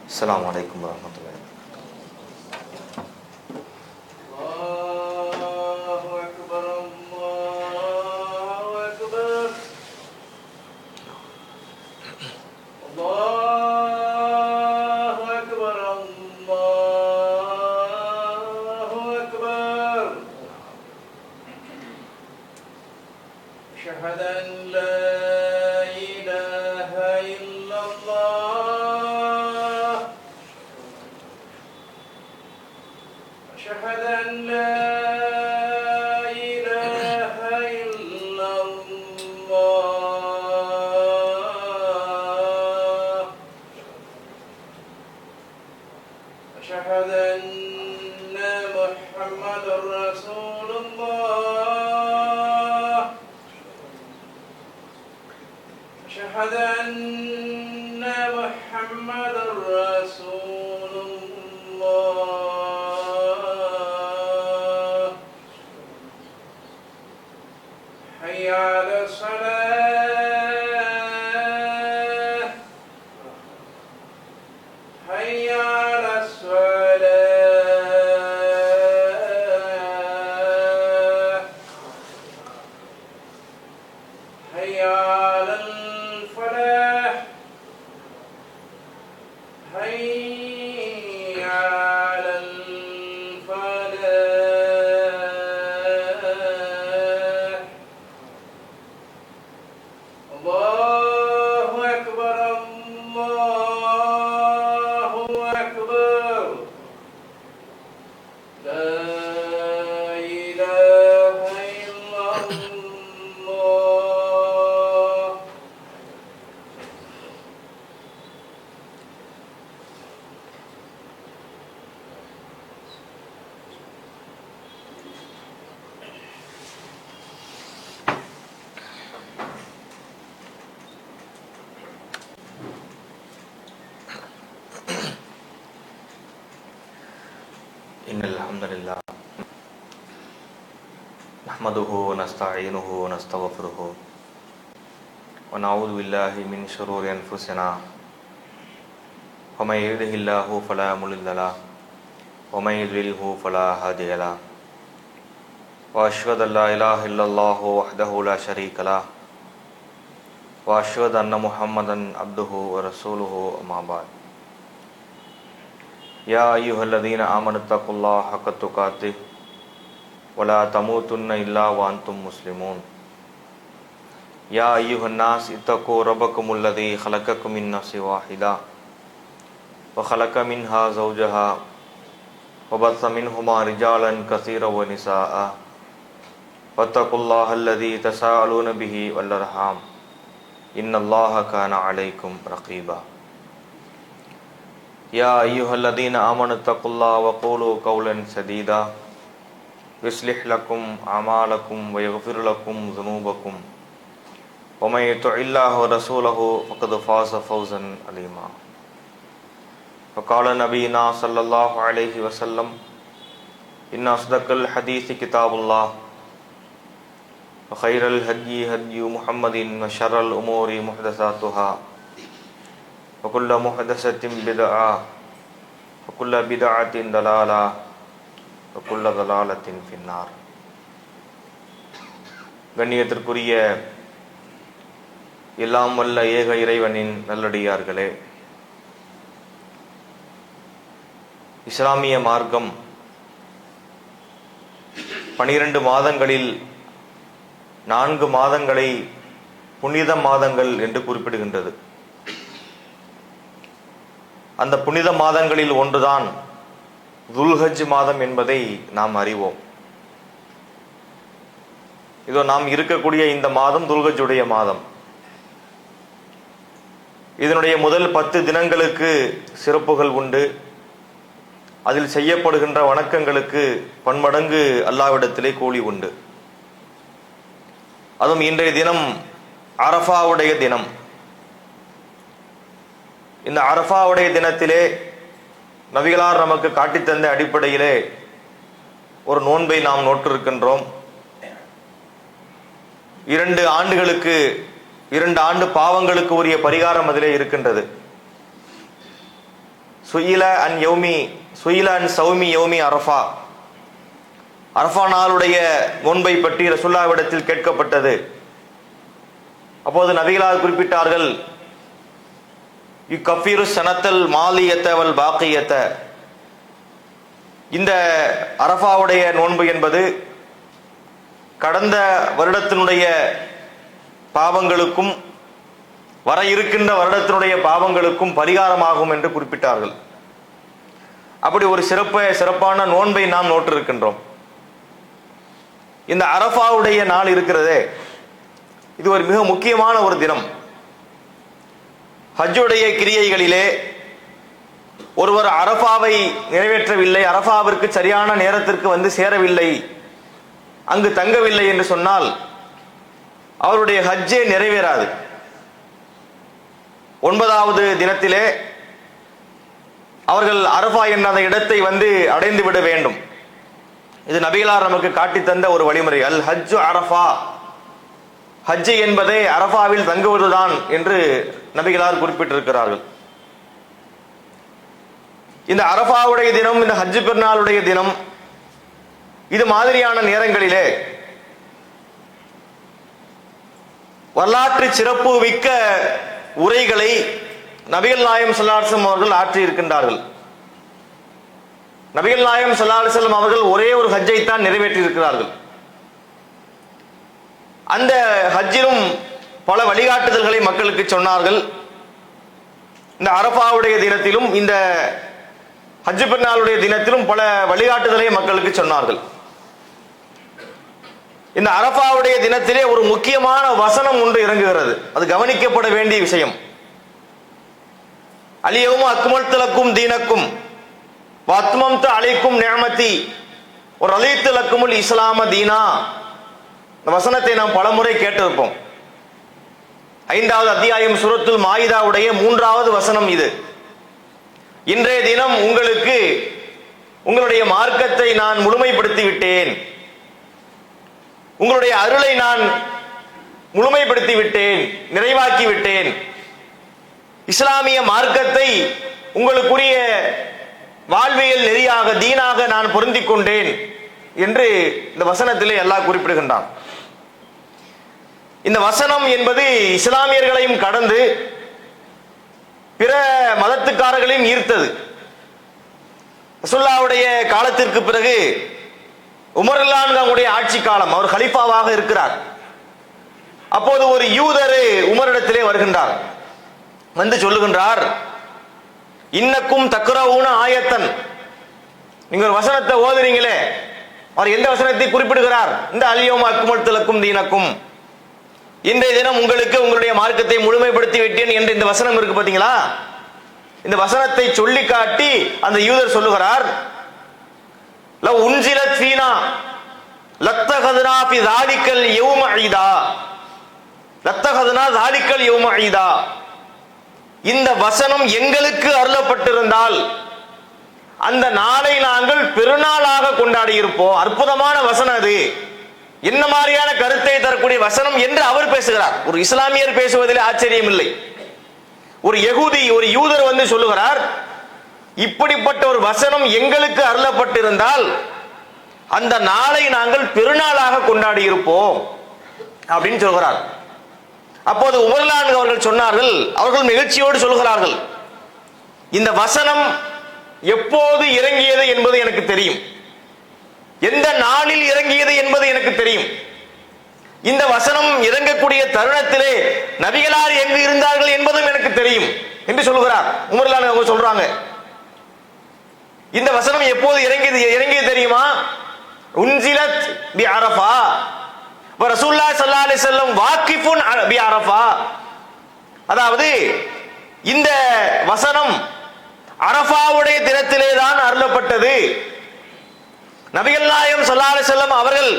السلام عليكم ورحمة الله. أشهد أن لا إله إلا الله أشهد أن لا إله إلا الله أشهد أن محمدا رسول الله أشهد أن محمدا رسول الله حي على الصلاة حي على الصلاة حي على الفلاح حي على الفلاح الله أكبر الله أكبر لا إله إلا الله. إن الحمد لله نحمده ونستعينه ونستغفره ونعوذ بالله من شرور أنفسنا ومن يهده الله فلا مضل له ومن يضلله فلا هادي له وأشهد أن لا إله إلا الله وحده لا شريك له وأشهد أن محمدا عبده ورسوله أما بعد. يا أيها الذين آمنوا اتقوا الله حق تقاته ولا تموتن إلا وأنتم مسلمون. يا أيها الناس اتقوا ربكم الذي خلقكم من نفس واحدة وخلق منها زوجها وبث منهما رجالا كثيرا ونساء واتقوا الله الذي تساءلون به والأرحام إن الله كان عليكم رقيبا. يا أيها الذين آمنوا اتقوا الله وقولوا قولا سديدا يصلح لكم أعمالكم ويغفر لكم ذنوبكم ومن يطع الله ورسوله فقد فاز فوزا عظيما. وقال نبينا صلى الله عليه وسلم إن أصدق الحديث كتاب الله وخير الهدي هدي محمد وشر الأمور محدثاتها وكل محدثة بدعة وكل بدعة ضلالة وكل ضلالة في النار. கண்ணியத்திற்குரிய எல்லாம் வல்ல ஏக இறைவனின் நல்லடியார்களே, இஸ்லாமிய மார்க்கம் 12 மாதங்களில் 4 மாதங்களை புனித மாதங்கள் என்று குறிப்பிடுகின்றது. அந்த புனித மாதங்களில் ஒன்றுதான் துல்ஹஜ் மாதம் என்பதை நாம் அறிவோம். இதோ நாம் இருக்கக்கூடிய இந்த மாதம் துல்ஹஜ்ஜுடைய மாதம். இதனுடைய முதல் 10 தினங்களுக்கு சிறப்புகள் உண்டு. அதில் செய்யப்படுகின்ற வணக்கங்களுக்கு பன்மடங்கு அல்லாஹ்விடத்திலே கூலி உண்டு. அதுவும் இன்றைய தினம் அரஃபாவுடைய தினம். இந்த அரஃபாவுடைய தினத்திலே நபிகளார் நமக்கு காட்டித்தந்த அடிப்படையிலே ஒரு நோன்பை நாம் நோற்றிருக்கின்றோம். 2 ஆண்டு பாவங்களுக்கு உரிய பரிகாரம் அதிலே இருக்கின்றது. சுயில அன் சௌமி யௌமி அரஃபா, அரஃபா நாளுடைய நோன்பை பற்றி ரசூலுல்லாஹ்விடத்தில் கேட்கப்பட்டது. அப்போது நபிகளார் குறிப்பிட்டார்கள், யுகஃபிரு ஸனத்தல் மாலியத வல் பாக்கியத, இந்த அரஃபாவுடைய நோன்பு என்பது கடந்த வருடத்தினுடைய பாவங்களுக்கும் வர இருக்கின்ற வருடத்தினுடைய பாவங்களுக்கும் பரிகாரமாகும் என்று குறிப்பிட்டார்கள். அப்படி ஒரு சிறப்பான நோன்பை நாம் நோட்டிருக்கின்றோம். இந்த அரஃபாவுடைய நாள் இருக்கிறதே, இது ஒரு மிக முக்கியமான ஒரு தினம். ஹஜ்ஜுடைய கிரியைகளிலே ஒருவர் அரஃபாவை நிறைவேற்றவில்லை, அரஃபாவிற்கு சரியான நேரத்திற்கு வந்து சேரவில்லை, அங்கு தங்கவில்லை என்று சொன்னால் அவருடைய ஹஜ்ஜே நிறைவேறாது. 9வது தினத்திலே அவர்கள் அரஃபா என்ற அந்த இடத்தை வந்து அடைந்து விட வேண்டும். இது நபிகளார் நமக்கு காட்டி தந்த ஒரு வழிமுறை. அல் ஹஜ்ஜு அரஃபா, ஹஜ்ஜு என்பதே அரஃபாவில் தங்குவதுதான் என்று நபிகளார் குறிப்பிட்டிருக்கிறார்கள். இந்த அரஃபாவுடைய தினம், இந்த ஹஜ்ஜு பெருநாளுடைய தினம், இது மாதிரியான நேரங்களிலே வரலாற்று சிறப்பு மிக்க உரைகளை நபிகள் நாயகம் ஸல்லல்லாஹு அலைஹி வஸல்லம் அவர்கள் ஆற்றி இருக்கின்றார்கள். நபிகள் நாயகம் ஸல்லல்லாஹு அலைஹி வஸல்லம் அவர்கள் ஒரே ஒரு ஹஜ்ஜை தான் நிறைவேற்றி இருக்கிறார்கள். அந்த ஹஜ்ஜிலும் பல வழிகாட்டுதல்களை மக்களுக்கு சொன்னார்கள். இந்த அரஃபாவுடைய தினத்திலும் இந்த ஹஜ்ஜு பெருநாளுடைய தினத்திலும் பல வழிகாட்டுதலை மக்களுக்கு சொன்னார்கள். இந்த அரஃபாவுடைய தினத்திலே ஒரு முக்கியமான வசனம் ஒன்று இறங்குகிறது. அது கவனிக்கப்பட வேண்டிய விஷயம். அல்யௌம அக்மல்து லக்கும் தீனக்கும் வ அத்மம்து அலைக்கும் நிஅமதி வ ரலீது லக்குமுல் இஸ்லாம தீனா. இந்த வசனத்தை நாம் பலமுறை கேட்டிருப்போம். 5வது அத்தியாயம் சூரத்துல் மாயிதாவுடைய 3வது வசனம் இது. இன்றைய தினம் உங்களுக்கு உங்களுடைய மார்க்கத்தை நான் முழுமைப்படுத்தி விட்டேன், உங்களுடைய அருளை நான் முழுமைப்படுத்தி விட்டேன், நிறைவாக்கி விட்டேன், இஸ்லாமிய மார்க்கத்தை உங்களுக்குரிய வாழ்வியல் நெறியாக தீனாக நான் பொருந்திக் கொண்டேன் என்று இந்த வசனத்திலே அல்லாஹ் குறிப்பிடுகின்றான். இந்த வசனம் என்பது இஸ்லாமியர்களையும் கடந்து பிற மதத்துக்காரர்களையும் ஈர்த்தது. ரசூலுல்லாஹ்வுடைய காலத்திற்கு பிறகு உமர் ரலியல்லாஹு அன்ஹுடைய ஆட்சி காலம், அவர் கலீஃபாவாக இருக்கிறார். அப்போது ஒரு யூதர் உமரிடத்திலே வருகின்றார். வந்து சொல்லுகின்றார், இன்னக்கும் தக்ரவுன ஆயத்தன், நீங்க ஒரு வசனத்தை ஓதுறீங்களே, அவர் எந்த வசனத்தை குறிப்பிடுகிறார்? இந்த அல்யௌம அக்மல்து லக்கும் தீனக்கும், இன்றைய தினம் உங்களுக்கு உங்களுடைய மார்க்கத்தை முழுமைப்படுத்தி விட்டேன் என்று இந்த வசனம் இருக்கு பாத்தீங்களா? இந்த வசனத்தை சொல்லி காட்டி அந்த யூதர் சொல்லுகிறார், லவ் உன்சிலத் ஃபீனா லத்தகதுனா ஃபி ஸாலிகல் யௌம ஈதா, லத்தகதுனா ஸாலிகல் யௌம ஈதா, இந்த வசனம் எங்களுக்கு அருளப்பட்டிருந்தால் அந்த நாளை நாங்கள் பெருநாளாக கொண்டாடி இருப்போம். அற்புதமான வசனம் அது, என்ன மாதிரியான கருத்தை தரக்கூடிய வசனம் என்று அவர் பேசுகிறார். ஒரு இஸ்லாமியர் பேசுவதில் ஆச்சரியம் இல்லை. ஒரு யகூதி, ஒரு யூதர் வந்து சொல்லுகிறார், இப்படிப்பட்ட ஒரு வசனம் எங்களுக்கு அருளப்பட்டிருந்தால் அந்த நாளை நாங்கள் பெருநாளாக கொண்டாடி இருப்போம் அப்படின்னு சொல்கிறார். அப்போது உமர் ரலியல்லாஹு அன்ஹு அவர்கள் சொன்னார்கள், அவர்கள் மகிழ்ச்சியோடு சொல்கிறார்கள், இந்த வசனம் எப்போது இறங்கியது என்பது எனக்கு தெரியும், எந்த நாளில் இறங்கியது என்பது எனக்கு தெரியும், இந்த வசனம் இறங்கக்கூடிய தருணத்திலே நபிகளார் எங்கு இருந்தார்கள் என்பதும் எனக்கு தெரியும் என்று சொல்கிறார். உமர் ரலியல்லாஹு அன்ஹு சொல்றாங்க, இந்த வசனம் எப்போது இறங்கியது தெரியுமா? உன்சிலத் பி அரஃபா வ ரசூலுல்லாஹி ஸல்லல்லாஹு அலைஹி வஸல்லம் வாகிஃபுன் பி அரஃபா, அதாவது இந்த வசனம் அரஃபாவுடைய தினத்திலே தான் அருளப்பட்டது. நபிகள் நாயகம் ஸல்லல்லாஹு அலைஹி வஸல்லம் அவர்கள்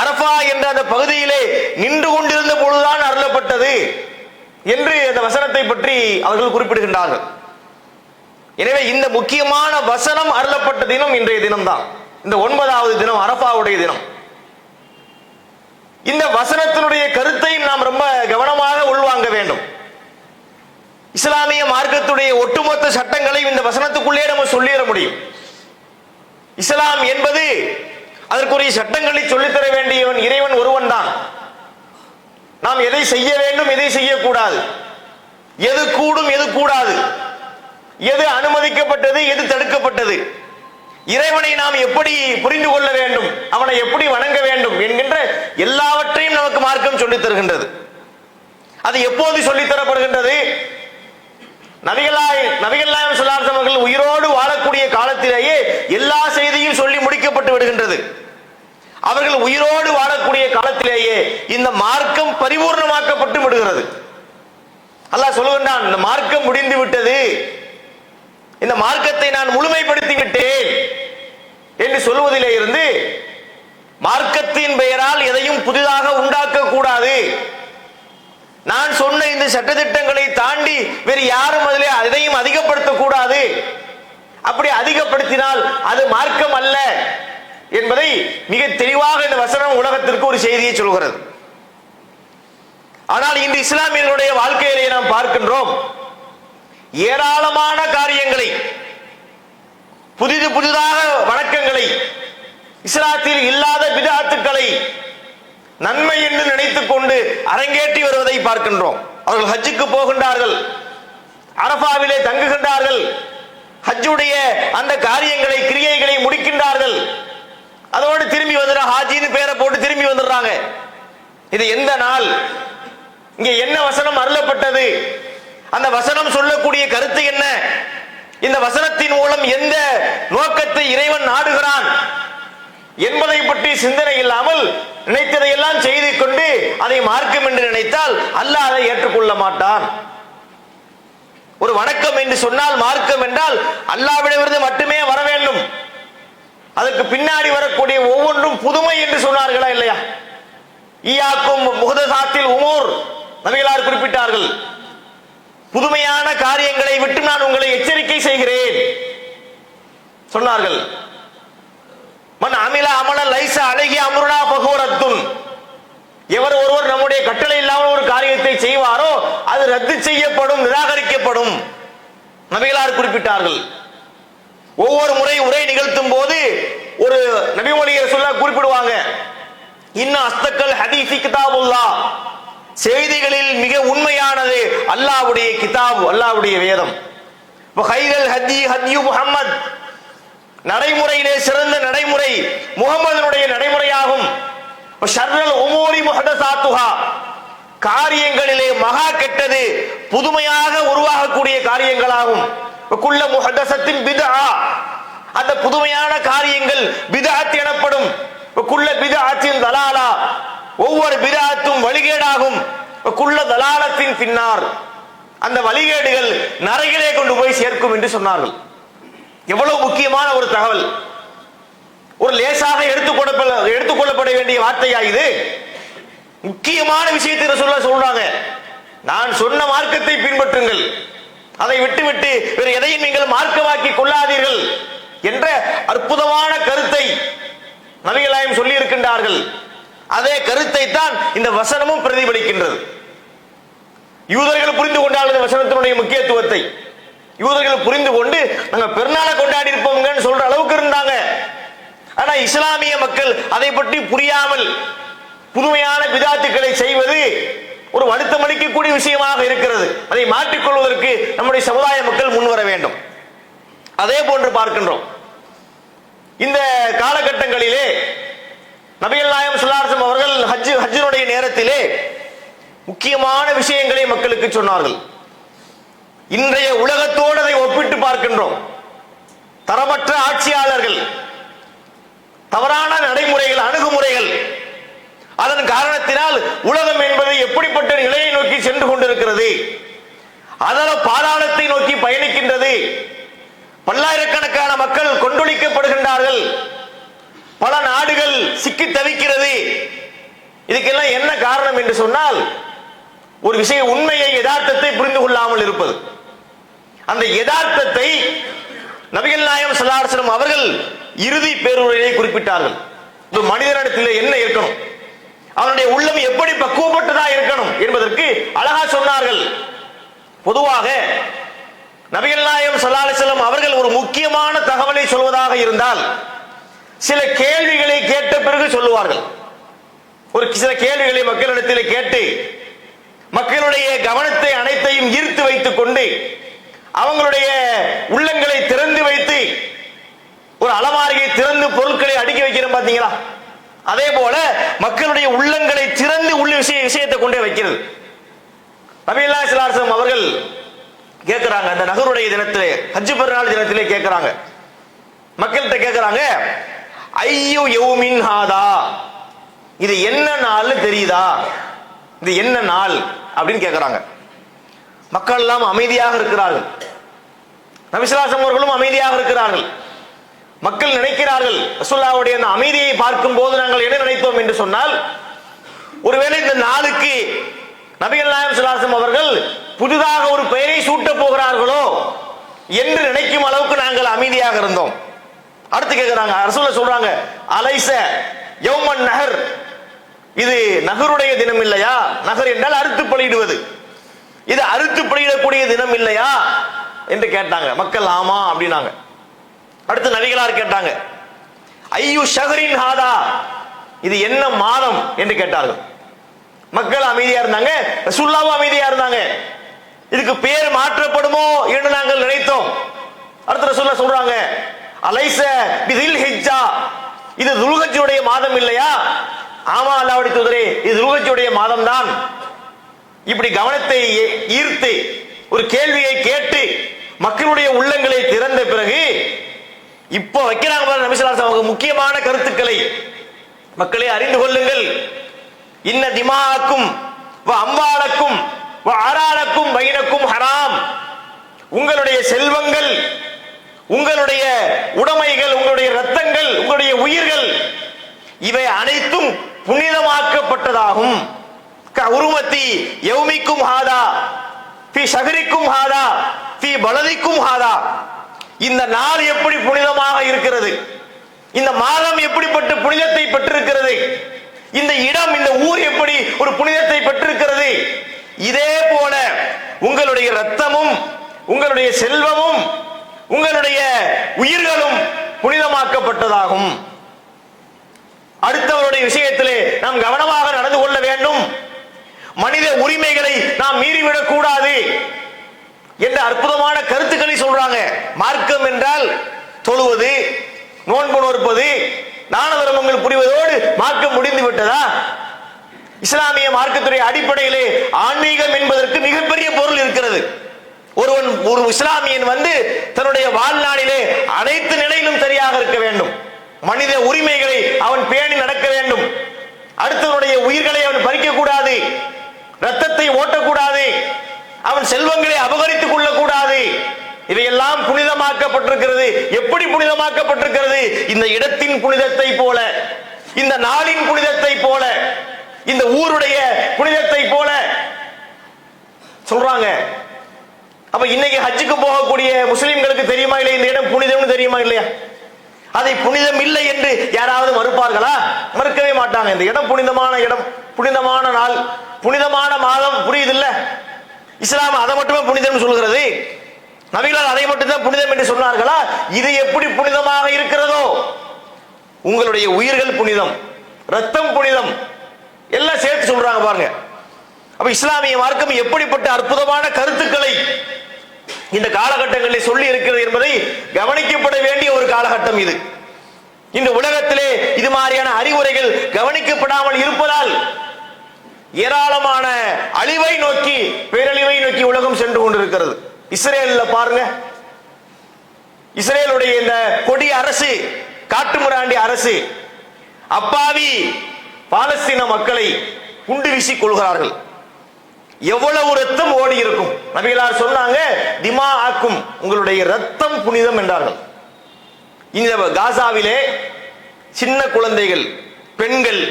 அரஃபா என்ற அந்த பகுதியிலே நின்று கொண்டிருந்த பொழுதுதான் அருளப்பட்டது என்று அந்த வசனத்தை பற்றி அவர்கள் குறிப்பிடுகின்றார்கள். எனவே இந்த முக்கியமான வசனம் அருளப்பட்ட தினம் இன்றைய தினம்தான், இந்த 9வது தினம் அரஃபாவுடைய தினம். இந்த வசனத்தினுடைய கருத்தையும் நாம் ரொம்ப கவனமாக உள்வாங்க வேண்டும். இஸ்லாமிய மார்க்கத்துடைய ஒட்டுமொத்த சட்டங்களையும் இந்த வசனத்துக்குள்ளே நம்ம சொல்லிட முடியும். இஸ்லாம் என்பது அதற்குரிய சட்டங்களை சொல்லித்தர வேண்டியவன் இறைவன் ஒருவன் தான். நாம் எதை செய்ய வேண்டும், எதை செய்யக்கூடாது, எது கூடும், எது கூடாது, எது அனுமதிக்கப்பட்டது, எது தடுக்கப்பட்டது, இறைவனை நாம் எப்படி புரிந்து கொள்ள வேண்டும், அவனை எப்படி வணங்க வேண்டும் என்கின்ற எல்லாவற்றையும் நமக்கு மார்க்கம் சொல்லித் தருகின்றது. அது எப்போது சொல்லித் தரப்படுகின்றது? நபிகள் நாயகம் ஸல்லல்லாஹு அலைஹி அவர்கள் உயிரோடு வாழக்கூடிய காலத்திலேயே எல்லா செய்தியும் சொல்லி முடிக்கப்பட்டு விடுகின்றது. அவர்கள் உயிரோடு வாழக்கூடிய காலத்திலேயே இந்த மார்க்கம் பரிபூர்ணமாக்கப்பட்டு விடுகிறது. அல்லாஹ் சொல்லுகின்றான், இந்த மார்க்கம் முடிந்து விட்டது, இந்த மார்க்கத்தை நான் முழுமைப்படுத்தி விட்டேன் என்று சொல்வதிலே இருந்து மார்க்கத்தின் பெயரால் எதையும் புதிதாக உண்டாக்க கூடாது, நான் சொன்ன இந்த சட்டதிட்டங்களை தாண்டி வேறு யாரும் அதிலே எதையும் அதிகப்படுத்த கூடாது, அப்படி அதிகப்படுத்தினால் அது மார்க்கம் அல்ல என்பதை மிக தெளிவாக இந்த வசனம் உலகத்திற்கு ஒரு செய்தியை சொல்கிறது. ஆனால் இன்று இஸ்லாமியர்களுடைய வாழ்க்கையிலே நாம் பார்க்கின்றோம், ஏராளமான காரியங்களை, புதிதாக வணக்கங்களை, இஸ்லாத்தில் இல்லாத பித்அத்துக்களை நன்மை என்று நினைத்துக் கொண்டு அரங்கேற்றி வருவதை பார்க்கின்றோம். அவர்கள் ஹஜ்ஜுக்கு போகின்றார்கள், அரஃபாவிலே தங்குகின்றார்கள், ஹஜ்ஜுடைய அந்த காரியங்களை, கிரியைகளை முடிக்கின்றார்கள், அதோடு திரும்பி வந்துடுற ஹாஜின்னு பேரை போட்டு திரும்பி வந்துடுறாங்க. இது எந்த நாள்? இங்கே என்ன வசனம் அருளப்பட்டது? அந்த வசனம் சொல்லக்கூடிய கருத்து என்ன? இந்த வசனத்தின் மூலம் எந்த நோக்கத்தை இறைவன் நாடுகிறான் என்பதை பற்றி சிந்தனை இல்லாமல் நினைத்ததையெல்லாம் செய்து கொண்டு அதை மார்க்கம் என்று நினைத்தால் அல்லாஹ் அதை ஏற்றுக்கொள்ள மாட்டான். ஒரு வணக்கம் என்று சொன்னால், மார்க்கம் என்றால் அல்லாஹ்விடமிருந்து மட்டுமே வர வேண்டும். அதற்கு பின்னாடி வரக்கூடிய ஒவ்வொன்றும் புதுமை என்று சொன்னார்களா இல்லையா? ஈயாக்கும் முஹதசாத்தில் உமூர் நபிகளார் குறிப்பிட்டார்கள். புதுமையான காரியங்களை விட்டு நான் உங்களை எச்சரிக்கை செய்கிறேன் சொன்னார்கள். மன் அமில அமல லைஸ அலைஹி அம்ருனா ஃபஹுவ ரத்துன், எவர் ஒருவர் நம்முடைய கட்டளை இல்லாமல் ஒரு காரியத்தை செய்வாரோ அது ரத்து செய்யப்படும், நிராகரிக்கப்படும் நபிகளார் குறிப்பிட்டார்கள். ஒவ்வொரு முறை உரை நிகழ்த்தும் போது ஒரு நபிமொழியை சொல்ல குறிப்பிடுவாங்க, இன்ன அஸ்தக்கல் ஹதீஸி கிதாபுல்லாஹ், செய்திகளில் மிக உண்மையானது அல்லாஹ்வுடைய கிதாப், அல்லாஹ்வுடைய வேதம். வகைரல் ஹதி ஹத்யு முஹம்மத், நடைமுறையிலே சிறந்த நடைமுறை முகமதுனுடைய நடைமுறையாகும். ஷர்ரல் உமூரி முஹதசாத்துஹா, காரியங்களிலே மகா கெட்டது புதுமையாக உருவாகக்கூடிய காரியங்களாகும். குல்ல முஹதஸத்தின் பித்ஆ, அந்த புதுமையான காரியங்கள் பித்அத் எனப்படும். குல்ல பித்அத்தின் தலாலா, ஒவ்வொரு பித்அத்தும் வழிகேடாகும். குல்ல தலாலத்தின் பின்னார், அந்த வழிகேடுகள் நரகிலே கொண்டு போய் சேர்க்கும் என்று சொன்னார்கள். எவ்வளவு முக்கியமான ஒரு தகவல், ஒரு லேசாக எடுத்துக்கொள்ளப்பட வேண்டிய வார்த்தையா இது? முக்கியமான விஷயத்தை சொல்றாங்க, நான் சொன்ன மார்க்கத்தை பின்பற்றுங்கள், அதை விட்டுவிட்டு வேறு எதையும் நீங்கள் மார்க்கமாக்கி கொள்ளாதீர்கள் என்ற அற்புதமான கருத்தை நபிகள் நாயகம் சொல்லி இருக்கின்றார்கள். அதே கருத்தை தான் இந்த வசனமும் பிரதிபலிக்கின்றது. யூதர்கள் புரிந்து கொண்டால் இந்த வசனத்தினுடைய முக்கியத்துவத்தை யூதர்கள் புரிந்து கொண்டு நாங்க பெருநாளை கொண்டாடி இருப்போம்னு சொல்ற அளவுக்கு இருந்தாங்க. ஆனா இஸ்லாமிய மக்கள் அதை பற்றி புரியாமல் புதுமையான பிதாத்துக்களை செய்வது ஒரு வருத்தம் அளிக்கக்கூடிய விஷயமாக இருக்கிறது. அதை மாற்றிக்கொள்வதற்கு நம்முடைய சமுதாய மக்கள் முன்வர வேண்டும். அதே போன்று பார்க்கின்றோம், இந்த காலகட்டங்களிலே நபிகள் நாயகம் ஸல்லல்லாஹு அலைஹி வஸல்லம் அவர்கள் ஹஜ்ஜினுடைய நேரத்திலே முக்கியமான விஷயங்களை மக்களுக்கு சொன்னார்கள். இன்றைய உலகத்தோடு அதை ஒப்பிட்டு பார்க்கின்றோம். தரமற்ற ஆட்சியாளர்கள், தவறான நடைமுறைகள், அணுகுமுறைகள், அதன் காரணத்தினால் உலகம் என்பது எப்படிப்பட்ட நிலையை நோக்கி சென்று கொண்டிருக்கிறது, அதன பாதாளத்தை நோக்கி பயணிக்கின்றது, பல்லாயிரக்கணக்கான மக்கள் கொண்டொழிக்கப்படுகின்றார்கள், பல நாடுகள் சிக்கி தவிக்கிறது. இதுக்கெல்லாம் என்ன காரணம் என்று சொன்னால், ஒரு விஷய உண்மையை, யதார்த்தத்தை புரிந்து கொள்ளாமல் இருப்பது. அந்த யதார்த்தத்தை நபிகள் நாயகம் ஸல்லல்லாஹு அலைஹி வஸல்லம் அவர்கள் இறுதி பேருரையை குறிப்பிட்டார்கள். ஒரு மனிதனிடத்தில் என்ன இருக்கணும், அவனுடைய உள்ளம் எப்படி பக்குவப்பட்டதா இருக்கணும் என்பதற்கு அழகா சொன்னார்கள். பொதுவாக நபிகள் நாயகம் ஸல்லல்லாஹு அலைஹி வஸல்லம் அவர்கள் ஒரு முக்கியமான தகவலை சொல்வதாக இருந்தால் சில கேள்விகளை கேட்ட பிறகு சொல்லுவார்கள். ஒரு சில கேள்விகளை மக்களிடத்தில் கேட்டு மக்களுடைய கவனத்தை அனைத்தையும் ஈர்த்து வைத்துக் கொண்டு அவங்களுடைய உள்ளங்களை திறந்து வைத்து ஒரு அலமாரியை திறந்து பொருட்களை அடுக்கி வைக்கிறோம் பாத்தீங்களா, அதே போல மக்களுடைய உள்ளங்களை திறந்து உள்ள விஷயத்தை கொண்டே வைக்கிறது. நபிகள் ஸல்லல்லாஹு அலைஹி வஸல்லம் அவர்கள் கேட்கிறாங்க, அந்த நகருடைய தினத்திலே ஹஜ் பெருநாள் தினத்திலே கேட்கிறாங்க, மக்கள்கிட்ட கேட்கிறாங்க, ஐயோ யௌமின் ஹாதா, இது என்ன நாள் தெரியுதா, இது என்ன நாள் அப்படின்னு கேட்கிறாங்க. மக்கள் எல்லாம் அமைதியாக இருக்கிறார்கள். நபி ஸல்லல்லாஹு அலைஹி வஸல்லம் அவர்களும் அமைதியாக இருக்கிறார்கள். மக்கள் நினைக்கிறார்கள், ரசூலுல்லாஹ்வுடைய அந்த அமைதியை பார்க்கும் போது நாங்கள் என்ன நினைத்தோம் என்று சொன்னால், ஒருவேளை இந்த நாளுக்கு நபிகள் நாயகம் ஸல்லல்லாஹு அலைஹி வஸல்லம் அவர்கள் புதிதாக ஒரு பெயரை சூட்ட போகிறார்களோ என்று நினைக்கும் அளவுக்கு நாங்கள் அமைதியாக இருந்தோம். அடுத்து கேட்கிறாங்க, ரசூலுல்லாஹ் சொல்றாங்க, அலைஸ யௌமன் நஹர், இது நகருடைய தினம் இல்லையா? நகர் என்றால் அறுத்து பலியிடுவது, இது அறுத்து பலியிடக்கூடிய தினம் இல்லையா என்று கேட்டாங்க. மக்கள் ஆமா அப்படின்னாங்க. அடுத்து நபிகளார் கேட்டாங்க, ஐயு ஷஹரின் ஹாதா, இது என்ன மாதம் என்று கேட்டார்கள். மக்கள் அமைதியா இருந்தாங்க, ரசூலுல்லாஹ் அமைதியா இருந்தாங்க. இதுக்கு பேர் மாற்றப்படுமோ என்று நாங்கள் நினைத்தோம். அடுத்து ரசூலுல்லாஹ் சொல்றாங்க, அலைஸ பிதில் ஹிஜ்ஜா, இது துல்ஹஜ்ஜுடைய மாதம் இல்லையா? ஆமா அல்லாஹ்வுடைய தூதரே, இது துல்ஹஜ்ஜுடைய மாதம் தான். இப்படி கவனத்தை ஈர்த்து ஒரு கேள்வியை கேட்டு மக்களுடைய உள்ளங்களை திறந்த பிறகு இப்போ வைக்கிறாங்க நபி ஸல்லல்லாஹு அலைஹி வஸல்லம் முக்கியமான கருத்துக்களை. மக்களே அறிந்து கொள்ளுங்கள், இன்ன திமாக்கும் வ அம்வாலக்கும் வ அராலக்கும் பைனக்கும் ஹராம், உங்களுடைய செல்வங்கள், உங்களுடைய உடைமைகள், உங்களுடைய ரத்தங்கள், உங்களுடைய உயிர்கள், இவை அனைத்தும் புனிதமாக்கப்பட்டதாகும். உருமத்தி யௌமிக்கும் ஹாதா ஃபி ஷஹரிக்கும் ஹாதா ஃபி பலதிக்கும் ஹாதா, இந்த நாள் எப்படி புனிதமாக இருக்கிறது, இந்த மாதம் எப்படிப்பட்ட புனிதத்தை பெற்றிருக்கிறது, இந்த இடம், இந்த ஊர் எப்படி ஒரு புனிதத்தை பெற்றிருக்கிறது, இதே போல உங்களுடைய ரத்தமும் உங்களுடைய செல்வமும் உங்களுடைய உயிர்களும் புனிதமாக்கப்பட்டதாகும். அடுத்தவருடைய விஷயத்திலே நாம் கவனமாக நடந்து கொள்ள வேண்டும். மனித உரிமைகளை நாம் மீறிவிடக் கூடாது என்ற அற்புதமான கருத்துக்களை சொல்றாங்க. மார்க்கம் என்றால் தொழுவது, நோன்பு நோற்பது, தான தர்மங்கள் புரிவதோடு மார்க்கம் முடிந்து விட்டதா? இஸ்லாமிய மார்க்கத்துடைய அடிப்படையிலே ஆன்மீகம் என்பதற்கு மிகப்பெரிய பொருள் இருக்கிறது. ஒரு இஸ்லாமியன் தன்னுடைய வாழ்நாளிலே அனைத்து நிலையிலும் சரியாக இருக்க வேண்டும். மனித உரிமைகளை அவன் பேணி நடக்க வேண்டும். அடுத்தவனுடைய உயிர்களை அவன் பறிக்க கூடாது, ரத்தத்தை ஓட்டக்கூடாது, அவன் செல்வங்களை அபகரித்துக் கொள்ளக்கூடாது. இவையெல்லாம் புனிதமாக்கப்பட்டிருக்கிறது. எப்படி புனிதமாக்கப்பட்டிருக்கிறது? இந்த இடத்தின் புனிதத்தை போல, இந்த நாளின் புனிதத்தை போல, இந்த ஊருடைய புனிதத்தை போல சொல்றாங்க. அப்ப இன்னைக்கு ஹஜ்ஜுக்கு போகக்கூடிய முஸ்லிம்களுக்கு தெரியுமா இல்லை இந்த இடம் புனிதம்னு தெரியுமா இல்லையா? அதை புனிதம் இல்லை என்று யாராவது மறுப்பார்களா? மறுக்கவே மாட்டாங்க. இந்த இடம் புனிதமான இடம், புனிதமான நாள், புனிதமான மாதம், புரியுது இல்ல? இஸ்லாம் அதை மட்டுமே புனிதம் சொல்கிறது. நபிகளார் அதை மட்டும்தான் புனிதம் என்று சொன்னார்களா? இது எப்படி புனிதமாக இருக்கிறதோ, உங்களுடைய உயிர்கள் புனிதம், ரத்தம் புனிதம், எல்லாம் சேர்த்து சொல்றாங்க பாருங்க. அப்ப இஸ்லாமிய மார்க்கம் எப்படிப்பட்ட அற்புதமான கருத்துக்களை இந்த காலகட்டங்களில் சொல்லி இருக்கிறது என்பதை கவனிக்கப்பட வேண்டிய ஒரு காலகட்டம் இது. இந்த உலகத்திலே இது மாதிரியான அறிவுரைகள் கவனிக்கப்படாமல் இருப்பதால் ஏராளமான அழிவை நோக்கி, பேரழிவை நோக்கி உலகம் சென்று கொண்டிருக்கிறது. இஸ்ரேல்ல பாருங்க, இஸ்ரேலுடைய இந்த கொடி அரசு, காட்டுமிராண்டி அரசு அப்பாவி பாலஸ்தீன மக்களை குண்டு வீசி கொள்கிறார்கள். எவ்வளவு ரத்தம் ஓடி இருக்கும். நபிகளார் சொன்னாங்க, திமா ஆக்கும், உங்களுடைய ரத்தம் புனிதம் என்றார்கள். இந்த காசாவிலே சின்ன குழந்தைகள், பெண்கள்,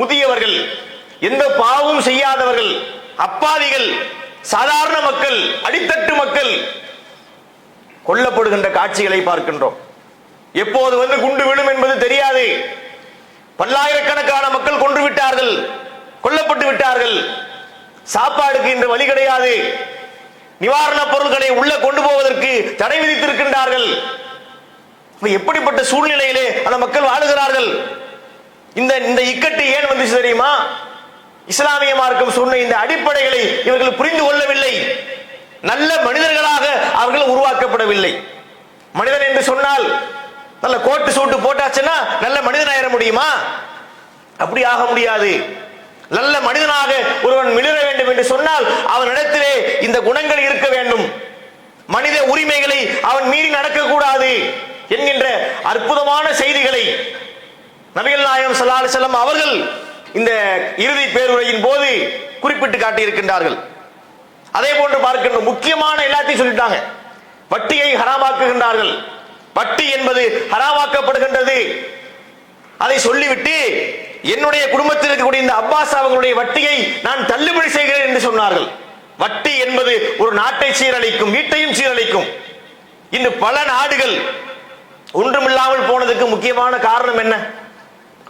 முதியவர்கள், எந்த பாவமும் செய்யாதவர்கள், அப்பாவிகள், சாதாரண மக்கள், அடித்தட்டு மக்கள் கொல்லப்படுகின்ற காட்சிகளை பார்க்கின்றோம். எப்போது குண்டு விழும் என்பது தெரியாது. பல்லாயிரக்கணக்கான மக்கள் கொன்று விட்டார்கள். மூடப்பட்டு விட்டார்கள். சாப்பாடுக்கு இன்று வழி கிடையாது. நிவாரணப் பொருட்களை உள்ள கொண்டு போவதற்கு தடை விதித்திருக்கின்றார்கள். எப்படிப்பட்ட சூழ்நிலையிலே அந்த மக்கள் வாழுகிறார்கள்? இந்த இக்கட்டு ஏன் வந்துச்சு தெரியுமா? இஸ்லாமிய மார்க்கம் சொன்ன இந்த அடிப்படைகளை இவர்கள் புரிந்து கொள்ளவில்லை. நல்ல மனிதர்களாக அவர்கள் உருவாக்கப்படவில்லை. மனிதன் என்று சொன்னால் நல்ல கோட்டு சூட்டு போட்டாச்சுன்னா நல்ல மனிதன் ஆயிட முடியுமா? அப்படி ஆக முடியாது. நல்ல மனிதனாக ஒருவன் மிளிர வேண்டும் என்று சொன்னால் அவனிடத்திலே இந்த குணங்கள் இருக்க வேண்டும். மனித உரிமைகளை அவன் மீறி நடக்கக்கூடாது என்கின்ற அற்புதமான செய்திகளை நபிகள் நாயகம் ஸல்லல்லாஹு அலைஹி வஸல்லம் அவர்கள் இந்த இறுதி பேருரையின் போது குறிப்பிட்டு காட்டியிருக்கின்றார்கள். அதே போன்று பார்க்கின்ற முக்கியமான எல்லாத்தையும் சொல்லிட்டாங்க. வட்டியை ஹராமாக்குகின்றார்கள். வட்டி என்பது ஹராமாக்கப்படுகின்றது. அதை சொல்லிவிட்டு என்னுடைய குடும்பத்தில் இருக்கக்கூடிய இந்த அப்பாஸ் அவர்களுடைய வட்டியை நான் தள்ளுபடி செய்கிறேன் என்று சொன்னார்கள். வட்டி என்பது ஒரு நாட்டை சீரழிக்கும், வீட்டையும் சீரழிக்கும். இன்று பல நாடுகள் ஒன்றுமில்லாமல் போனதுக்கு முக்கியமான காரணம் என்ன?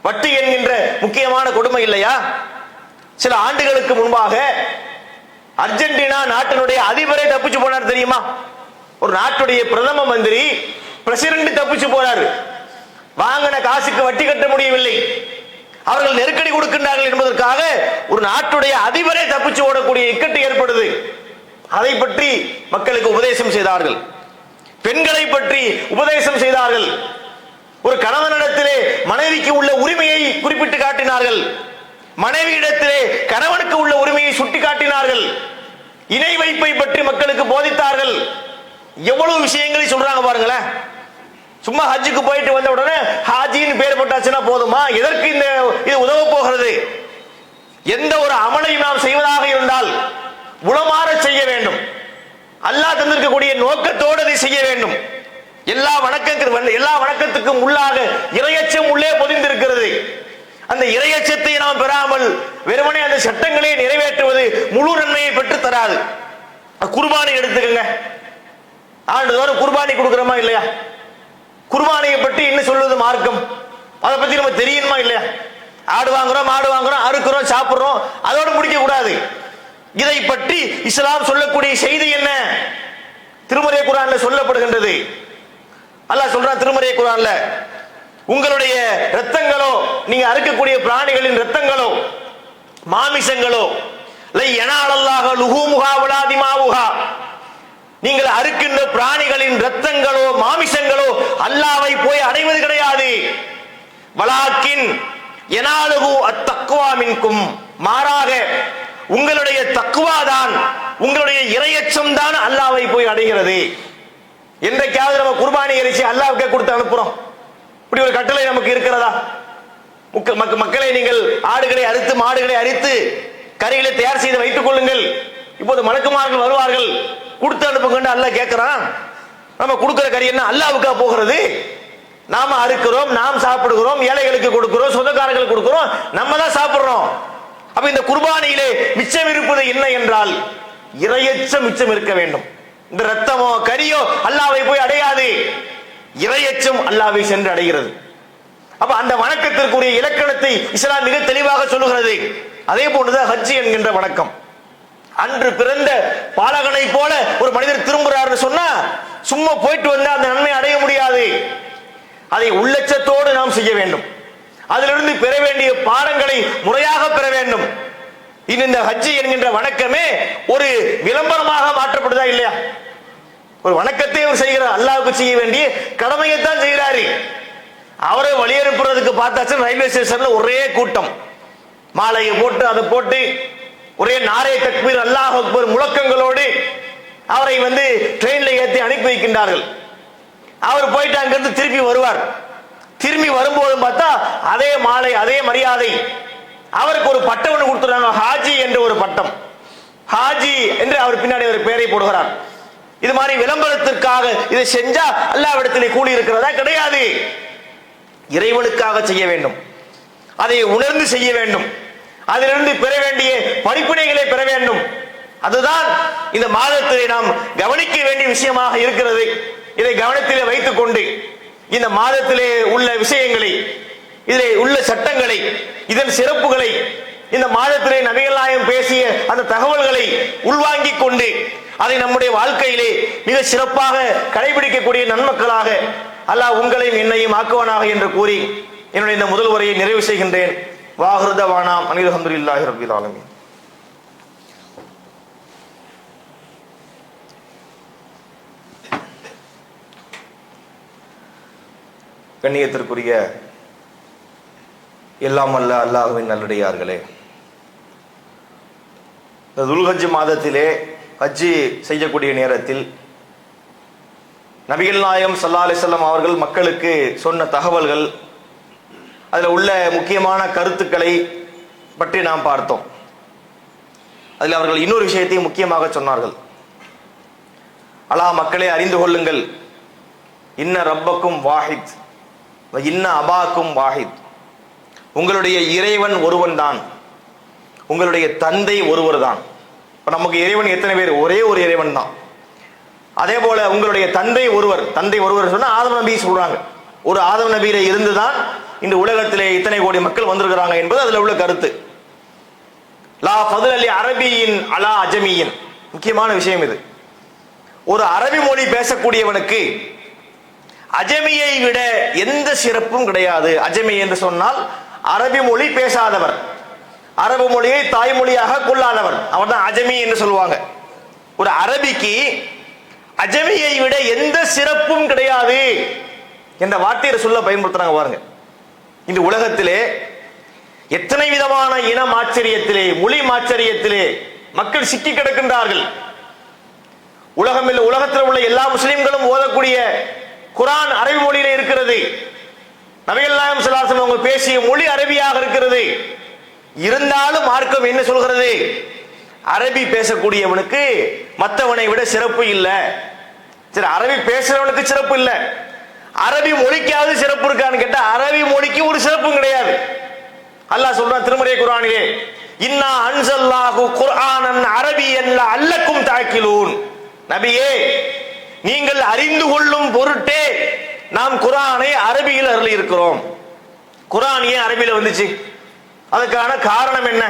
வட்டி என்கின்ற முக்கியமான கொடுமை இல்லையா? சில ஆண்டுகளுக்கு முன்பாக அர்ஜென்டினா நாட்டினுடைய அதிபரே தப்பிச்சு போனார் தெரியுமா? ஒரு நாட்டுடைய பிரதம மந்திரி பிரசிடென்ட் தப்பிச்சு போறாரு. வாங்கின காசுக்கு வட்டி கட்ட முடியவில்லை. அவர்கள் நெருக்கடி கொடுக்கின்றார்கள் என்பதற்காக ஒரு நாட்டுடைய அதிபரே தப்பிச்சு ஓடக்கூடிய இக்கட்டு ஏற்படுது. அதை பற்றி மக்களுக்கு உபதேசம் செய்தார்கள். பெண்களை பற்றி உபதேசம் செய்தார்கள். ஒரு கணவனிடத்திலே மனைவிக்கு உள்ள உரிமையை குறிப்பிட்டு காட்டினார்கள். மனைவியிடத்திலே கணவனுக்கு உள்ள உரிமையை சுட்டி காட்டினார்கள். இணை வைப்பை பற்றி மக்களுக்கு போதித்தார்கள். எவ்வளவு விஷயங்களை சொல்றாங்க பாருங்களேன். சும்மா ஹஜ்ஜுக்கு போயிட்டு வந்த உடனே ஹாஜின்னு பேர் போட்டாச்சுன்னா போதுமா? எதற்கு இது உதவ போகிறது? எந்த ஒரு அமலையும் நாம் செய்வதாக இருந்தால் உளமாற செய்ய வேண்டும். அல்லாஹ் தந்திருக்கக்கூடிய நோக்கத்தோடு அதை செய்ய வேண்டும். எல்லா வணக்கத்துக்கும் உள்ளாக இறையச்சம் உள்ளே பொதிந்திருக்கிறது. அந்த இறையச்சத்தை நாம் பெறாமல் வெறுமனே அந்த சட்டங்களை நிறைவேற்றுவது முழு நன்மையை பெற்று தராது. குர்பானி எடுத்துக்கங்க. ஆண்டுதோறும் குர்பானி கொடுக்கிறோமா இல்லையா? குர்பானியை பற்றி என்ன சொல்வது மார்க்கம்? அதை பத்தி நம்ம தெரியுமா இல்லையா? ஆடு வாங்குறோம், மாடு வாங்குறோம், அறுக்கிறோம், சாப்பிடுறோம், அதோடு முடிக்க கூடாது. இதை பற்றி இஸ்லாம் சொல்லக்கூடிய செய்தி என்ன? திருமறை குர்ஆன்ல சொல்லப்படுகின்றது. அல்லாஹ் சொல்றான் திருமறை குர்ஆன்ல, உங்களுடைய இரத்தங்களோ, நீங்க அறுக்கக்கூடிய பிராணிகளின் இரத்தங்களோ, மாமிசங்களோ, லை யனாலல்லாஹு லுஹூமுஹா வலா திமாவுஹா, நீங்கள் அறுக்கின்ற பிராணிகளின் இரத்தங்களோ மாமிசங்களோ அல்லாஹ்வை போய் அடைவது கிடையாது. வலாக்கின் யனாலுஹு அத்தக்வா மின்கும், மாறாக உங்களுடைய தக்வா தான், உங்களுடைய இறையச்சம் தான் அல்லாஹ்வை போய் அடைகிறது. என்றைக்காவது நம்ம குர்பானி இறைச்சி அல்லாஹ்வுக்கு கொடுத்து அனுப்புறோம்? இப்படி ஒரு கட்டளை நமக்கு இருக்கிறதா? மக்களை நீங்கள் ஆடுகளை அறுத்து மாடுகளை அரித்து கறிகளை தயார் செய்து வைத்துக் கொள்ளுங்கள், இப்போது மலக்குமார்கள் வருவார்கள், கொடுத்து அனுப்புங்க அல்லாஹ் கேட்கிறான். நம்ம கொடுக்கிற கறி என்ன அல்லாஹ்வுக்கா போகிறது? நாம அறுக்கிறோம், நாம் சாப்பிடுகிறோம், ஏழைகளுக்கு கொடுக்கிறோம், சொந்தக்காரர்களுக்கு கொடுக்கிறோம், நம்ம தான் சாப்பிடுறோம். அப்ப இந்த குர்பானியிலே மிச்சம் இருப்பது என்ன என்றால் இறையச்சம் மிச்சம் இருக்க வேண்டும். இந்த ரத்தமோ கரியோ அல்லாஹ்வை போய் அடையாது. இறையச்சம் அல்லாஹ்வை சென்று அடைகிறது. அப்ப அந்த வணக்கத்திற்குரிய இலக்கணத்தை இஸ்லாம் மிக தெளிவாக சொல்லுகிறது. அதே போன்றுதான் ஹஜ் என்கின்ற வணக்கம். அன்று பிறந்த பாலகனை போல ஒரு மனிதர் திரும்புறாருன்னு சொன்னா சும்மா போயிட்டு வந்தா அந்த நன்மை அடைய முடியாது. அதை உள்ளச்சத்தோடு நாம் செய்ய வேண்டும். அதிலிருந்து பெற வேண்டிய பாடங்களை முறையாக பெற வேண்டும். இந்த ஹஜ் என்கின்ற வணக்கமே ஒரு விளம்பரமாக மாற்றப்படுதா இல்லையா? ஒரு வணக்கத்தை அவர் செய்கிறார், அல்லாஹ்வுக்கு செய்ய வேண்டிய கடமையைத்தான் செய்கிறாரு. அவரை வழியனுப்புறதுக்கு பார்த்தாச்சு ரயில்வே ஸ்டேஷன்ல ஒரே கூட்டம், மாலையை போட்டு அதை போட்டு ஒரே நாரே தக்பீர் அல்லாஹ் அக்பர் முழக்கங்களோடு அவரை ட்ரெயின்ல ஏற்றி அனுப்பி வைக்கின்றார்கள். அவர் போயிட்டு அங்கிருந்து திருப்பி வருவார். திரும்பி வரும்போது பார்த்தா அதே மாலை, அதே மரியாதை. அவருக்கு ஒரு பட்டம் ஒன்று கொடுத்துறாங்க, ஹாஜி என்ற ஒரு பட்டம். ஹாஜி என்று அவர் பின்னாடி ஒரு பெயரை போடுகிறார். இது மாதிரி விளம்பரத்திற்காக இதை செஞ்சா அல்லாஹ்விடத்திலே கூலி இருக்கிறதா? கிடையாது. இறைவனுக்காக செய்ய வேண்டும், அதை உணர்ந்து செய்ய வேண்டும், அதிலிருந்து பெற வேண்டிய படிப்பினைகளை பெற வேண்டும். அதுதான் இந்த மாதத்திலே நாம் கவனிக்க வேண்டிய விஷயமாக இருக்கிறது. இதை கவனத்திலே வைத்துக் கொண்டு இந்த மாதத்திலே உள்ள விஷயங்களை, இதிலே உள்ள சட்டங்களை, இதன் சிறப்புகளை இந்த மாதத்திலே நபிகள் நாயகம் பேசிய அந்த தகவல்களை உள்வாங்கிக் கொண்டு அதை நம்முடைய வாழ்க்கையிலே மிக சிறப்பாக கடைபிடிக்கக்கூடிய நன்மக்களாக அல்லாஹ் உங்களையும் என்னையும் ஆக்குவானாக என்று கூறி என்னுடைய இந்த முதல் உரையை நிறைவு செய்கின்றேன். வாஹிரு தவானா அனில் ஹம்துலில்லாஹி ரப்பில் ஆலமீன். கண்ணியத்திற்குரிய எல்லாம் அல்ல அல்லாஹ்வின் நல்லடியார்களே, இந்த துல்ஹஜ் மாதத்திலே ஹஜ்ஜி செய்யக்கூடிய நேரத்தில் நபிகள் நாயகம் ஸல்லல்லாஹு அலைஹி வஸல்லம் அவர்கள் மக்களுக்கு சொன்ன தகவல்கள், அதில் உள்ள முக்கியமான கருத்துக்களை பற்றி நாம் பார்த்தோம். அதில் அவர்கள் இன்னொரு விஷயத்தையும் முக்கியமாக சொன்னார்கள். அலா மக்களே அறிந்து கொள்ளுங்கள், இன்ன ரப்பக்கும் வாஹித் இன்ன அபாக்கும் வாஹித், உங்களுடைய இறைவன் ஒருவன் தான், உங்களுடைய தந்தை ஒருவர் தான். இப்ப நமக்கு இறைவன் எத்தனை பேர்? ஒரே ஒரு இறைவன் தான். அதே போல உங்களுடைய தந்தை ஒருவர். தந்தை ஒருவர் சொன்னா ஆதம் நபி சொல்றாங்க. ஒரு ஆதம் நபியில இருந்துதான் இந்த உலகத்திலே இத்தனை கோடி மக்கள் வந்திருக்கிறாங்க என்பது அதுல உள்ள கருத்து. லா ஃபதுல லி அரபியின் அலா அஜமியின், முக்கியமான விஷயம் இது. ஒரு அரபி மொழி பேசக்கூடியவனுக்கு அஜமியை விட எந்த சிறப்பும் கிடையாது. அஜமி என்று சொன்னால் அரபி மொழி பேசாதவர், அரபு மொழியை தாய்மொழியாக கொள்ளாதவர், அவர் தான் அஜமி என்று சொல்லுவாங்க. ஒரு அரபிக்கு அஜமியை விட எந்த சிறப்பும் கிடையாது என்ற வார்த்தையை சொல்ல பயன்படுத்துறாங்க. பாருங்க, இந்த உலகத்திலே எத்தனை விதமான இன ஆச்சரியத்திலே, மொழி ஆச்சரியத்திலே மக்கள் சிக்கி கிடக்கின்றார்கள். உலகத்தில் உள்ள எல்லா முஸ்லிம்களும் ஓதக்கூடிய குர்ஆன் அரபி மொழியிலே இருக்கிறது. நபிகள் நாயகம் ஸல்லல்லாஹு அலைஹி வஸல்லம் பேசிய மொழி அரபியாக இருக்கிறது. இருந்தாலும் மார்க்கம் என்ன சொல்கிறது? அரபி பேசக்கூடியவனுக்கு மற்றவனை விட சிறப்பு இல்லை. சரி, அரபி பேசுறவனுக்கு சிறப்பு இல்லை, அரபி மொழிக்காவது சிறப்பு இருக்கான்னு கேட்டா அரபி மொழிக்கு ஒரு சிறப்பும் கிடையாது. அல்லாஹ் சொல்றான் திருமறை குர்ஆனிலே, இன்னா அன்ஸல்னாஹு குர்ஆனன் அரபியன் லஅல்லக்கும் தஅக்கிலூன். நபியே, நீங்கள் அறிந்து கொள்ளும் பொருட்டே நாம் குர்ஆனை அரபியில் அருளி இருக்கிறோம். குர்ஆன் ஏன் அரபியில் வந்துச்சு? அதுக்கான காரணம் என்ன?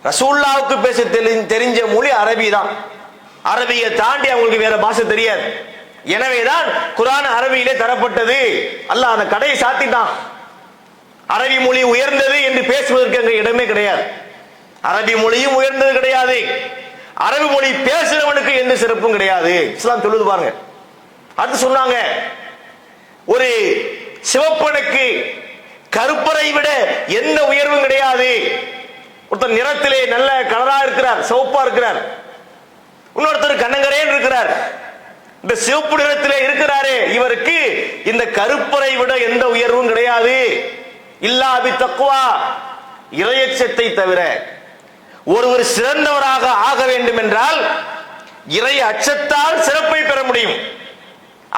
ரசூலுல்லாஹ்வுக்கு பேச தெரிஞ்ச மொழி அரபி தான். அரபியை தாண்டி அவங்களுக்கு வேற பாஷை தெரியாது. எனவேதான் குர்ஆன் அரபியிலே தரப்பட்டது. அல்லாஹ் அந்த கடையை சாத்திட்டான். அரபி மொழி உயர்ந்தது என்று பேசுவதற்கு அங்க இடமே கிடையாது. அரபி மொழியும் உயர்ந்தது கிடையாது, அரபி மொழி பேசுறவனுக்கு எந்த சிறப்பும் கிடையாது. இஸ்லாம் சொல்லுது பாருங்க. அடுத்து சொன்னாங்க, ஒரு சிவப்பனுக்கு கருப்பரை விட எந்த உயர்வும் கிடையாது. ஒருத்தர் நிறத்திலே நல்ல கலரா இருக்கிறார், சிவப்பா இருக்கிறார், இன்னொருத்தர் கண்ணங்கரேன் இருக்கிறார். இந்த சிவப்பு நிறத்திலே இருக்கிறாரே, இவருக்கு இந்த கருப்பரை விட எந்த உயர்வும் கிடையாது. இல்லா பி தக்வா, இறையச்சத்தை தவிர. ஒருவர் சிறந்தவராக ஆக வேண்டும் என்றால் இறை அச்சத்தால் சிறப்பை பெற முடியும்,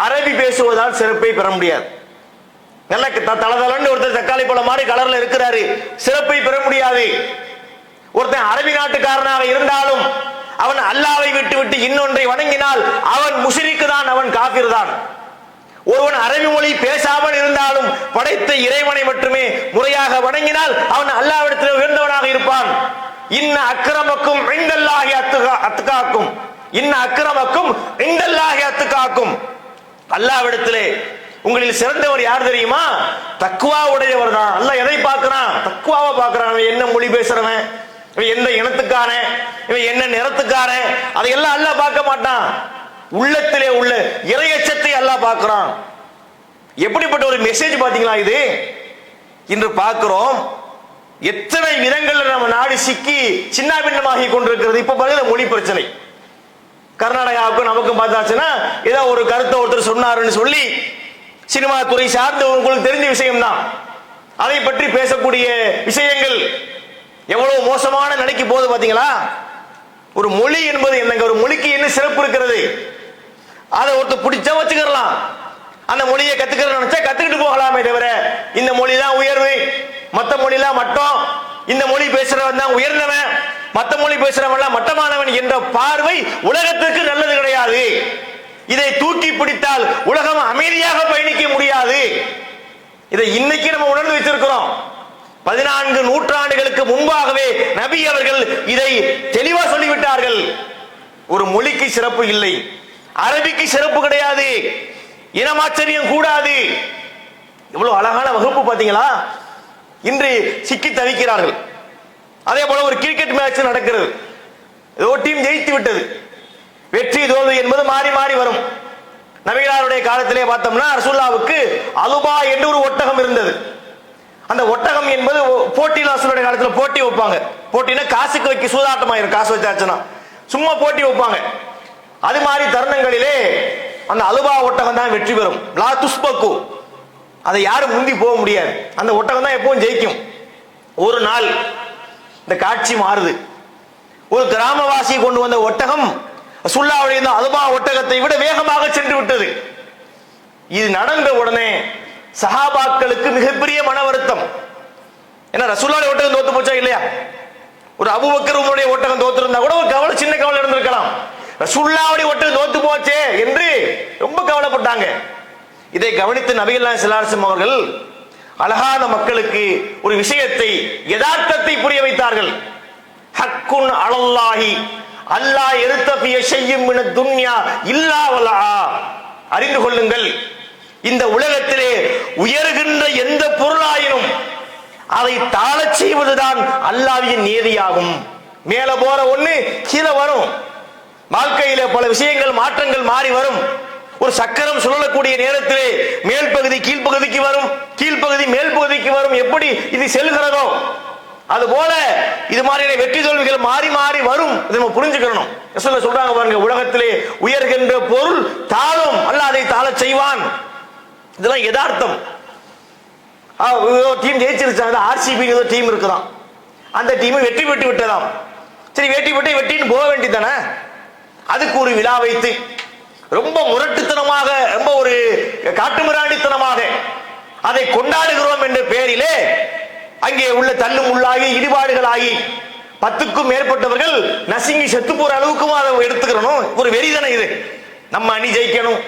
அரபி பேசுவதால் சிறப்பை பெற முடியாது. நல்ல தளதளன்னு ஒருத்தர் தக்காளி பழம் மாதிரி கலர்ல இருக்கிறாரு, சிறப்பை பெற முடியாது. ஒருத்தன் அரபி நாட்டுக்காரனாக இருந்தாலும் அவன் அல்லாஹ்வை விட்டு விட்டு இன்னொன்றை வணங்கினால் அவன் முஷ்ரிக் தான், அவன் காஃபிர் தான். ஒருவன் அரபி மொழி பேசாமல் இருந்தாலும் படைத்த இறைவனை மட்டுமே முறையாக வணங்கினால் அவன் அல்லாஹ்விடத்தில் உயர்ந்தவனாக இருப்பான். இன்ன அக்ரமக்கும் இன்தல்லாஹி அத்காக்கும், இன்ன அக்ரமக்கும் இன்தல்லாஹி அத்காக்கும். அல்லாஹ்விடத்திலே உங்களில் சிறந்தவர் யார் தெரியுமா? தக்வா உடையவர் தான். அல்லாஹ் எதை பார்க்கிறான்? தக்வாவை பார்க்கிறான். அவன் என்ன மொழி பேசுறவன், இவன் எந்த இனத்துக்காரன், இவன் என்ன நிறத்துக்காரன், அதையெல்லாம் அல்லாஹ் பார்க்க மாட்டான். உள்ளத்திலே உள்ள இறையச்சத்தை அல்லாஹ் பார்க்கிறான். எப்படிப்பட்ட ஒரு மெசேஜ் பாத்தீங்களா இது? இன்று பார்க்கிறோம் எத்தனை விதங்கள்ல நம்ம நாடு சிக்கி சின்ன பின்னமாகி கொண்டிருக்கிறது. இப்ப பாருங்க மொழி பிரச்சனை. கர்நாடகாவுக்கும் நமக்கும் பார்த்தாச்சுன்னா ஏதோ ஒரு கருத்தை ஒருத்தர் சொன்னாருன்னு சொல்லி சினிமா துறை சார்ந்த உங்களுக்கு தெரிஞ்ச விஷயம் தான், அதை பற்றி பேசக்கூடிய விஷயங்கள் எவ்வளவு மோசமான நிலைக்கு போகுது பாத்தீங்களா? ஒரு மொழி என்பது என்னங்க? ஒரு மொழிக்கு என்ன சிறப்பு இருக்கிறது? அதை ஒருத்தர் பிடிச்சா வச்சுக்கலாம், அந்த மொழியை கத்துக்கிறத நினைச்சா கத்துக்கிட்டு போகலாமே தவிர இந்த மொழி தான் உயர்வு, மற்ற மொழிலாம் மட்டம், இந்த மொழி பேசுறவன் தான் உயர்ந்தவன், மற்ற மொழி பேசுறவன் மட்டமானவன் என்ற பார்வை உலகத்திற்கு நல்லது கிடையாது. இதை தூக்கி பிடித்தால் உலகம் அமைதியாக பயணிக்க முடியாது. இதை இன்னைக்கு நம்ம உணர்ந்து வச்சிருக்கிறோம். 14 நூற்றாண்டுகளுக்கு முன்பாகவே நபி அவர்கள் இதை தெளிவா சொல்லிவிட்டார்கள். ஒரு மொழிக்கு சிறப்பு இல்லை, அரபிக்கு சிறப்பு கிடையாது, இனமாச்சரியம் கூடாது. இவ்வளவு அழகான வகுப்பு பாத்தீங்களா? இன்று சிக்கி தவிக்கிறார்கள். அதே போல ஒரு கிரிக்கெட் மேட்ச் நடக்கிறது, ஏதோ டீம் ஜெயித்து விட்டது, வெற்றி தோல்வி என்பது மாறி மாறி வரும். நபிகளாருடைய காலத்திலே பார்த்தோம்னா ரசூலுல்லாஹ்வுக்கு அலுபா என்று ஒரு ஒட்டகம் இருந்தது. அந்த ஒட்டகம் என்பது போட்டியில் ரசூலுல்லாஹ் காலத்தில் போட்டி வைப்பாங்க. போட்டினா காசுக்கு வைக்க சூதாட்டமாயிரும், காசு வச்சாச்சுன்னா சும்மா போட்டி வைப்பாங்க. அது மாதிரி தருணங்களிலே அந்த அலுபா ஒட்டகம் தான் வெற்றி பெறும். லா துஸ்பக்கு, அதை யாரும் முந்தி போக முடியாது, அந்த ஒட்டகம் தான் எப்பவும் ஜெயிக்கும். ஒரு நாள் இந்த காட்சி மாறுது. ஒரு கிராமவாசி கொண்டு வந்த ஒட்டகம் ரசூலுல்லாஹ்வுடைய இந்த அலுபா ஒட்டகத்தை விட வேகமாக சென்று விட்டது. இது நடந்த உடனே சஹாபாக்களுக்கு மிகப்பெரிய மன வருத்தம். ஏன்னா ரசூலுல்லாஹ்வுடைய ஒட்டகம் தோத்து போச்சா இல்லையா? ஒரு அபூபக்கர் உமருடைய ஒட்டகம் தோத்து இருந்தா கூட ஒரு கவலை, சின்ன கவலை இருந்திருக்கலாம். ரசூலுல்லாஹ்வுடைய ஒட்டகம் தோத்து போச்சே என்று ரொம்ப கவலைப்பட்டாங்க. இதை கவனித்து நபிகள் நாயகம் ஸல்லல்லாஹு அலைஹி வஸல்லம் அவர்கள் அழகான மக்களுக்கு ஒரு விஷயத்தை, யதார்த்தத்தை புரிய வைத்தார்கள். ஹக்குன் அலல்லாஹி அல்லாஹ் எருத்தபிய ஷையும் மின துன்யா இல்லா வலா. அறிந்து கொள்ளுங்கள், இந்த உலகத்திலே உயர்கின்ற எந்த பொருளாயினும் அதை தாழச் செய்வதுதான் அல்லாஹ்வின் நியதியாகும். மேல போற ஒண்ணு கீழே வரும். வாழ்க்கையில பல விஷயங்கள், மாற்றங்கள் மாறி வரும். ஒரு சக்கரம் சுழலக்கூடிய நேரத்திலே மேல் பகுதி கீழ்ப்பகுதிக்கு வரும், கீழ்ப்பகுதி மேல் பகுதிக்கு வரும். எப்படி இது செல்கிறதோ அதுபோல இது மாதிரியான வெற்றி தோல்விகள் மாறி மாறி வரும். இதை நம்ம புரிஞ்சுக்கணும். ரசூலுல்லாஹ் சொல்றாங்க பாருங்க, உலகத்திலே உயர்கின்ற பொருள் தாழும், அல்லாஹ் அதை தாழச் செய்வான். இதெல்லாம் யதார்த்தம். டீம் ஜெயிச்சிருச்சாங்க, ஆர்சிபி டீம் இருக்குதான், அந்த டீம் வெற்றி பெற்று விட்டதாம். சரி, வெற்றி பெற்று வெற்றின்னு போக வேண்டியதானே? அதுக்கு ஒரு விழா வைத்து ரொம்ப முரட்டுத்தனமாக, ரொம்ப ஒரு காட்டுமிராண்டித்தனமாக அதை கொண்டாடுகிறோம் என்ற பெயரிலே அங்கே உள்ள தள்ளு முள்ளாகி இடிபாடுகளாகி 10க்கும் மேற்பட்டவர்கள் நசுங்கி செத்து போற அளவுக்கும் அதை எடுத்துக்கிறோம். ஒரு வெறிதானே இது. நம்ம அணி ஜெயிக்கணும்,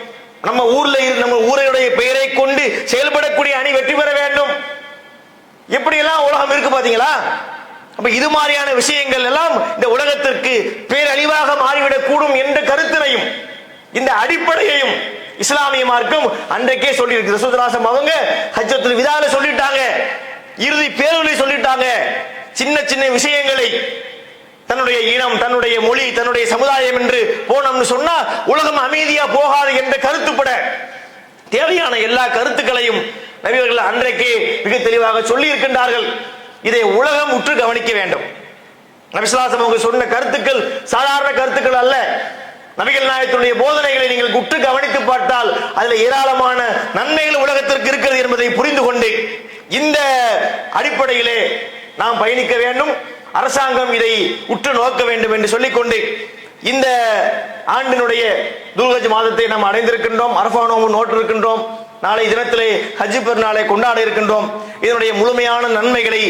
நம்ம ஊர்ல நம்ம ஊரையுடைய பெயரை கொண்டு செயல்படக்கூடிய அணி வெற்றி பெற வேண்டும். எப்படி எல்லாம் உலகம் இருக்கு பாத்தீங்களா? அப்ப இது மாதிரியான விஷயங்கள் எல்லாம் இந்த உலகத்திற்கு பேரழிவாக மாறிவிடக் கூடும் என்ற கருத்தினையும் இந்த அடிப்படையையும் இஸ்லாமிய மார்க்கம் அன்றைக்கே சொல்லி இருக்கு. ரசூலுல்லாஹ் அவங்க ஹஜ்ஜத்துல் விதால சொல்லிட்டாங்க, இறுதி பேருளை சொல்லிட்டாங்க. சின்ன சின்ன விஷயங்களை, தன்னுடைய இனம், தன்னுடைய மொழி, தன்னுடைய சமுதாயம் என்று போனோம்னு சொன்னா உலகம் அமைதியா போகாது என்ற கருத்துப்பட தேவையான எல்லா கருத்துக்களையும் நபிகள் அன்றைக்கே மிக தெளிவாக சொல்லி இருக்கின்றார்கள். இதை உலகம் உற்று கவனிக்க வேண்டும். நபி ஸல்லல்லாஹு அலைஹி வஸல்லம் சொன்ன கருத்துக்கள் சாதாரண கருத்துக்கள் அல்ல. நபிகள் நாயகத்துடைய போதனைகளை நீங்கள் உற்று கவனித்து பார்த்தால் அதில் ஏராளமான நன்மைகள் உலகத்திற்கு இருக்கிறது என்பதை புரிந்து கொண்டு இந்த அடிப்படையிலே நாம் பயணிக்க வேண்டும். அரசாங்கம் இதை உற்று நோக்க வேண்டும் என்று சொல்லிக்கொண்டு இந்த ஆண்டினுடைய துல்ஹஜ் மாதத்தை நாம் அடைந்திருக்கின்றோம். அரஃபா நோன்பு நோட்டு இருக்கின்றோம். நாளை தினத்திலே ஹஜ் பெருநாளை கொண்டாட இருக்கின்றோம். இதனுடைய முழுமையான நன்மைகளை